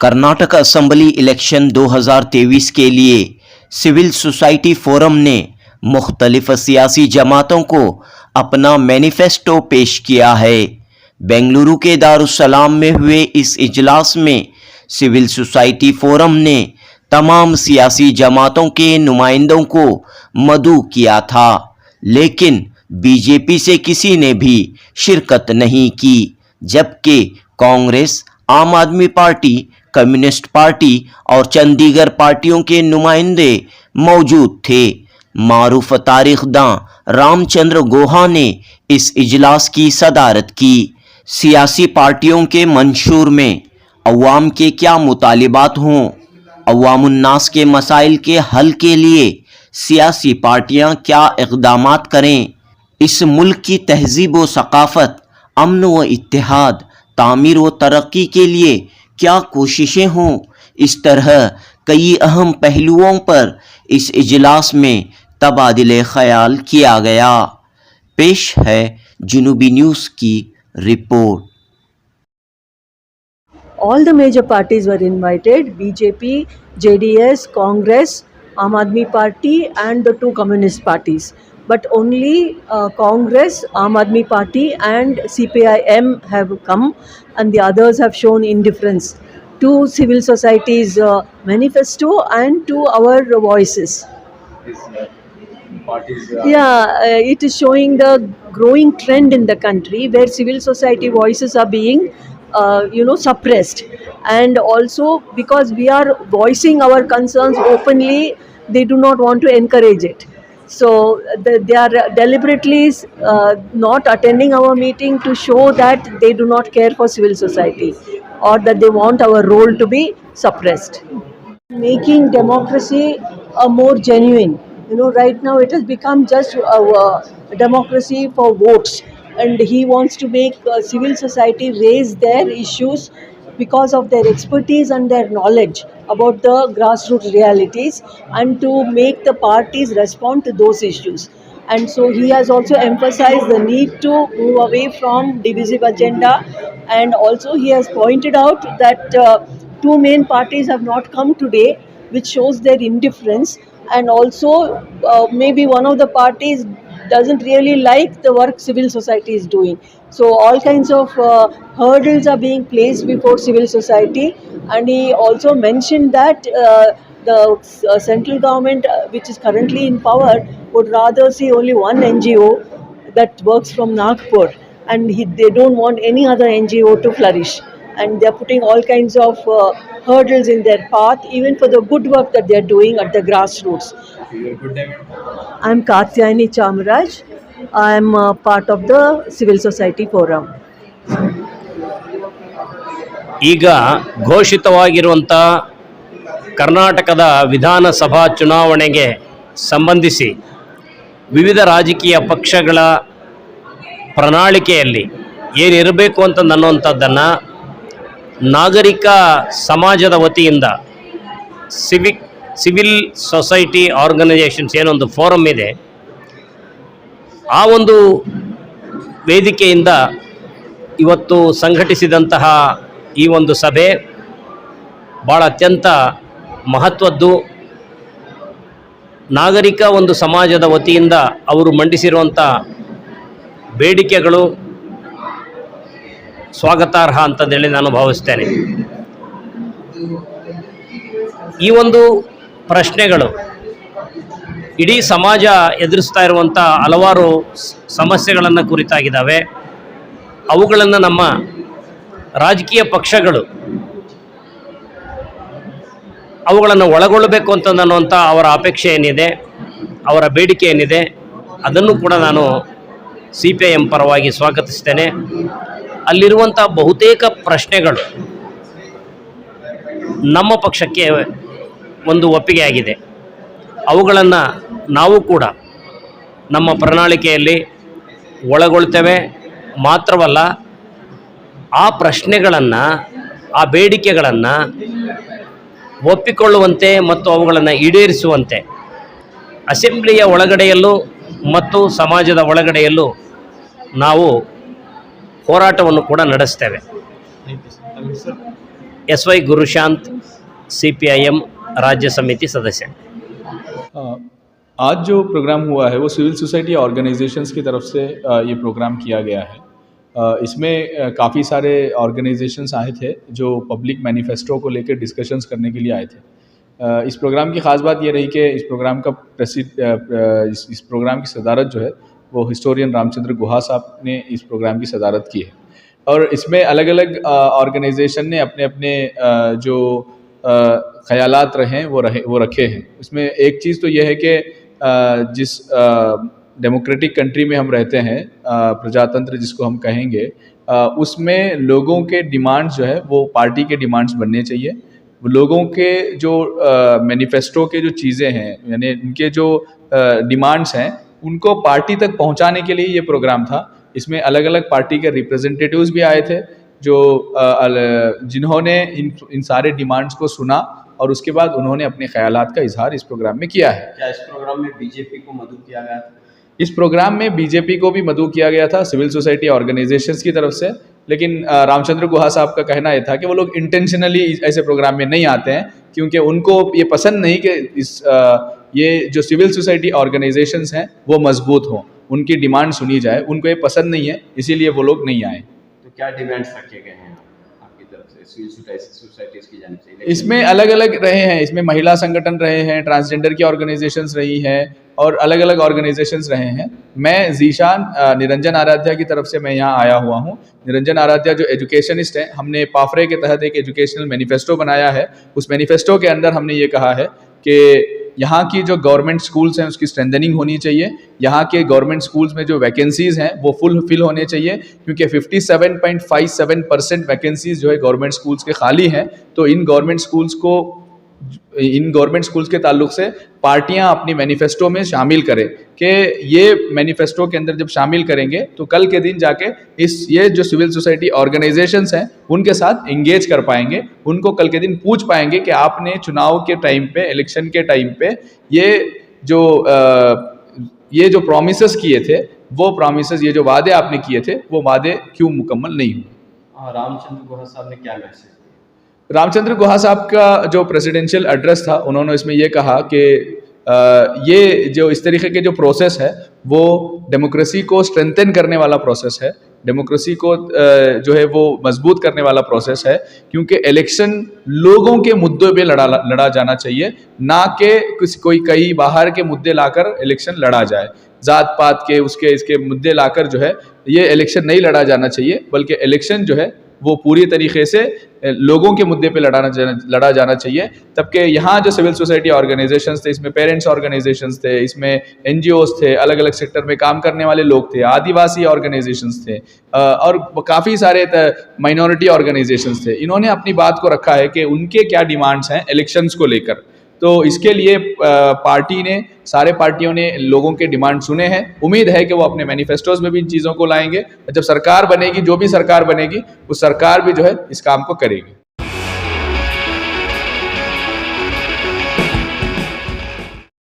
Karnataka assembly election 2023 के लिए civil society forum ने मुख्तलिफ सियासी जमातों को अपना मैनिफेस्टो पेश किया है। बेंगलुरु के दारुस्सलाम में हुए इस इजलास में सिविल सोसाइटी फोरम ने तमाम सियासी जमातों के नुमाइंदों को मदऊ किया था, लेकिन बीजेपी से किसी ने भी शिरकत नहीं की, जबकि कांग्रेस, आम आदमी पार्टी, कम्युनिस्ट पार्टी और चंडीगढ़ पार्टियों के नुमाइंदे मौजूद थे। मारूफ तारीखदां रामचंद्र गुहा ने इस इजलास की सदारत की। सियासी पार्टियों के मंशूर में अवाम के क्या मुतालिबात हों, अवामुन्नास के मसाइल के हल के लिए सियासी पार्टियां क्या इक़दामात करें, इस मुल्क की तहजीब व सकाफ़त, अमन व इत्तेहाद, तामीर व तरक्की के लिए क्या कोशिशें हों, इस तरह कई अहम पहलुओं पर इस इजलास में तबादिले ख्याल किया गया। पेश है जुनूबी न्यूज़ की report. All the major parties were invited: BJP, JDS, Congress, Aam Aadmi Party and the two communist parties. But only Congress, Aam Aadmi Party and CPIM have come, and the others have shown indifference to civil society's manifesto and to our voices. It is showing the growing trend in the country where civil society voices are being suppressed, and also because we are voicing our concerns openly, they do not want to encourage it. So they are deliberately not attending our meeting to show that they do not care for civil society or that they want our role to be suppressed. Making democracy more genuine. Right now it has become just a democracy for votes, and he wants to make civil society raise their issues because of their expertise and their knowledge about the grassroots realities, and to make the parties respond to those issues. And so he has also emphasized the need to move away from divisive agenda, and also he has pointed out that two main parties have not come today, which shows their indifference, and also maybe one of the parties doesn't really like the work civil society is doing. So all kinds of hurdles are being placed before civil society, and he also mentioned that the central government, which is currently in power, would rather see only one NGO that works from Nagpur, and they don't want any other NGO to flourish, and they're putting all kinds of hurdles in their path, even for the good work that they're doing at the grassroots. I'm Katyayani Chamaraj. I'm part of the Civil Society Forum. ಈಗ ಘೋಷಿತವಾಗಿರುವಂಥ ಕರ್ನಾಟಕದ ವಿಧಾನಸಭಾ ಚುನಾವಣೆಗೆ ಸಂಬಂಧಿಸಿ ವಿವಿಧ ರಾಜಕೀಯ ಪಕ್ಷಗಳ ಪ್ರಣಾಳಿಕೆಯಲ್ಲಿ ಏನಿರಬೇಕು ಅಂತ ಅನ್ನುವಂಥದ್ದನ್ನು ನಾಗರಿಕ ಸಮಾಜದ ವತಿಯಿಂದ ಸಿವಿಲ್ ಸೊಸೈಟಿ ಆರ್ಗನೈಜೇಷನ್ಸ್ ಏನೊಂದು ಫೋರಮ್ ಇದೆ, ಆ ಒಂದು ವೇದಿಕೆಯಿಂದ ಇವತ್ತು ಸಂಘಟಿಸಿದಂತಹ ಈ ಒಂದು ಸಭೆ ಭಾಳ ಅತ್ಯಂತ ಮಹತ್ವದ್ದು. ನಾಗರಿಕ ಒಂದು ಸಮಾಜದ ವತಿಯಿಂದ ಅವರು ಮಂಡಿಸಿರುವಂಥ ಬೇಡಿಕೆಗಳು ಸ್ವಾಗತಾರ್ಹ ಅಂತಂದೇಳಿ ನಾನು ಭಾವಿಸ್ತೇನೆ. ಈ ಒಂದು ಪ್ರಶ್ನೆಗಳು ಇಡೀ ಸಮಾಜ ಎದುರಿಸ್ತಾ ಇರುವಂಥ ಹಲವಾರು ಸಮಸ್ಯೆಗಳನ್ನು ಕುರಿತಾಗಿದ್ದಾವೆ. ಅವುಗಳನ್ನು ನಮ್ಮ ರಾಜಕೀಯ ಪಕ್ಷಗಳು ಅವುಗಳನ್ನು ಒಳಗೊಳ್ಳಬೇಕು ಅನ್ನುವಂಥ ಅವರ ಅಪೇಕ್ಷೆ ಏನಿದೆ, ಅವರ ಬೇಡಿಕೆ ಏನಿದೆ, ಅದನ್ನು ಕೂಡ ನಾನು CPIM ಪರವಾಗಿ ಸ್ವಾಗತಿಸ್ತೇನೆ. ಅಲ್ಲಿರುವಂಥ ಬಹುತೇಕ ಪ್ರಶ್ನೆಗಳು ನಮ್ಮ ಪಕ್ಷಕ್ಕೆ ಒಂದು ಒಪ್ಪಿಗೆ ಆಗಿದೆ. ಅವುಗಳನ್ನು ನಾವು ಕೂಡ ನಮ್ಮ ಪ್ರಣಾಳಿಕೆಯಲ್ಲಿ ಒಳಗೊಳ್ತೇವೆ. ಮಾತ್ರವಲ್ಲ, ಆ ಪ್ರಶ್ನೆಗಳನ್ನು, ಆ ಬೇಡಿಕೆಗಳನ್ನು ಒಪ್ಪಿಕೊಳ್ಳುವಂತೆ ಮತ್ತು ಅವುಗಳನ್ನು ಈಡೇರಿಸುವಂತೆ ಅಸೆಂಬ್ಲಿಯ ಒಳಗಡೆಯಲ್ಲೂ ಮತ್ತು ಸಮಾಜದ ಒಳಗಡೆಯಲ್ಲೂ ನಾವು ಹೋರಾಟವನ್ನು ಕೂಡ ನಡೆಸ್ತೇವೆ. SY गुरुशांत CPIM राज्य समिति सदस्य। आज जो प्रोग्राम हुआ है वो सिविल सोसाइटी ऑर्गेनाइजेशंस की तरफ से ये प्रोग्राम किया गया है। इसमें काफ़ी सारे ऑर्गेनाइजेशंस आए थे जो पब्लिक मैनिफेस्टो को लेकर डिस्कशंस करने के लिए आए थे। इस प्रोग्राम की ख़ास बात ये रही कि इस प्रोग्राम का इस प्रोग्राम की सदारत जो है वो हिस्टोरियन रामचंद्र गुहा साहब ने इस प्रोग्राम की सदारत की है। और इसमें अलग अलग ऑर्गेनाइजेशन ने अपने अपने जो ख़यालात रहे वो रखे हैं। इसमें एक चीज़ तो ये है कि जिस डेमोक्रेटिक कंट्री में हम रहते हैं, प्रजातंत्र जिसको हम कहेंगे, उसमें लोगों के डिमांड्स जो है वो पार्टी के डिमांड्स बनने चाहिए। लोगों के जो मैनिफेस्टो के जो चीज़ें हैं, यानी उनके जो डिमांड्स हैं, उनको पार्टी तक पहुंचाने के लिए ये प्रोग्राम था। इसमें अलग अलग पार्टी के रिप्रेजेंटेटिव्स भी आए थे जो जिन्होंने इन सारे डिमांड्स को सुना और उसके बाद उन्होंने अपने ख़यालात का इजहार इस प्रोग्राम में किया है। क्या इस प्रोग्राम में बीजेपी को मदऊ किया गया था? इस प्रोग्राम में बीजेपी को भी मदऊ किया गया था सिविल सोसाइटी ऑर्गेनाइजेशंस की तरफ से, लेकिन रामचंद्र गुहा साहब का कहना यह था कि वो लोग इंटेंशनली ऐसे प्रोग्राम में नहीं आते हैं क्योंकि उनको ये पसंद नहीं कि ये जो सिविल सोसाइटी ऑर्गेनाइजेशंस हैं वो मजबूत हों, उनकी डिमांड सुनी जाए। उनको ये पसंद नहीं है, इसीलिए वो लोग नहीं आए। तो क्या डिमांड्स रखे गए हैं आपकी तरफ से सिविल सोसाइटीज़ की जानिब से? इसमें अलग अलग रहे हैं। इसमें महिला संगठन रहे हैं, ट्रांसजेंडर की ऑर्गेनाइजेशंस रही हैं और अलग अलग ऑर्गेनाइजेशंस रहे हैं। मैं जीशान निरंजन आराध्या की तरफ से मैं यहाँ आया हुआ हूँ। निरंजन आराध्या जो एजुकेशनिस्ट हैं, हमने पाफरे के तहत एक एजुकेशनल मैनिफेस्टो बनाया है। उस मैनिफेस्टो के अंदर हमने ये कहा है कि यहाँ की जो गवर्नमेंट स्कूल्स हैं उसकी स्ट्रेंथनिंग होनी चाहिए। यहाँ के गवर्नमेंट स्कूल्स में जो वैकेंसीज़ हैं वो फुल फिल होने चाहिए, क्योंकि 57.57% वैकेंसीज़ जो है गवर्नमेंट स्कूल्स के खाली हैं। तो इन गवर्नमेंट स्कूल्स के ताल्लुक से पार्टियां अपनी मैनिफेस्टो में शामिल करें कि ये मैनिफेस्टो के अंदर जब शामिल करेंगे तो कल के दिन जाके ये जो सिविल सोसाइटी ऑर्गेनाइजेशंस हैं उनके साथ इंगेज कर पाएंगे। उनको कल के दिन पूछ पाएंगे कि आपने चुनाव के टाइम पे, इलेक्शन के टाइम पे ये जो प्रॉमिसेस किए थे, वो प्रॉमिसेस, ये जो वादे आपने किए थे, वो वादे क्यों मुकम्मल नहीं हुए। रामचंद्र गुहा साहब ने क्या मैसेज दिया? रामचंद्र गुहा साहब का जो प्रेसिडेंशियल एड्रेस था, उन्होंने इसमें ये कहा कि ये जो इस तरीके के जो प्रोसेस है वो डेमोक्रेसी को स्ट्रेंथन करने वाला प्रोसेस है, डेमोक्रेसी को जो है वो मजबूत करने वाला प्रोसेस है, क्योंकि इलेक्शन लोगों के मुद्दों पे लड़ा जाना चाहिए, ना कि कोई कई बाहर के मुद्दे लाकर इलेक्शन लड़ा जाए। जात पात के इसके मुद्दे लाकर जो है ये इलेक्शन नहीं लड़ा जाना चाहिए, बल्कि इलेक्शन जो है वो पूरी तरीके से लोगों के मुद्दे पे लड़ा जाना चाहिए। तब के यहाँ जो सिविल सोसाइटी ऑर्गेनाइजेशंस थे, इसमें पेरेंट्स ऑर्गेनाइजेशंस थे, इसमें NGOs थे, अलग अलग सेक्टर में काम करने वाले लोग थे, आदिवासी ऑर्गेनाइजेशंस थे और काफ़ी सारे माइनॉरिटी ऑर्गेनाइजेशंस थे। इन्होंने अपनी बात को रखा है कि उनके क्या डिमांड्स हैं इलेक्शंस को लेकर। तो इसके लिए सारे पार्टियों ने लोगों के डिमांड सुने हैं। उम्मीद है कि वो अपने मैनिफेस्टोज में भी इन चीज़ों को लाएंगे। जब सरकार बनेगी, जो भी सरकार बनेगी, उस सरकार भी जो है इस काम को करेगी।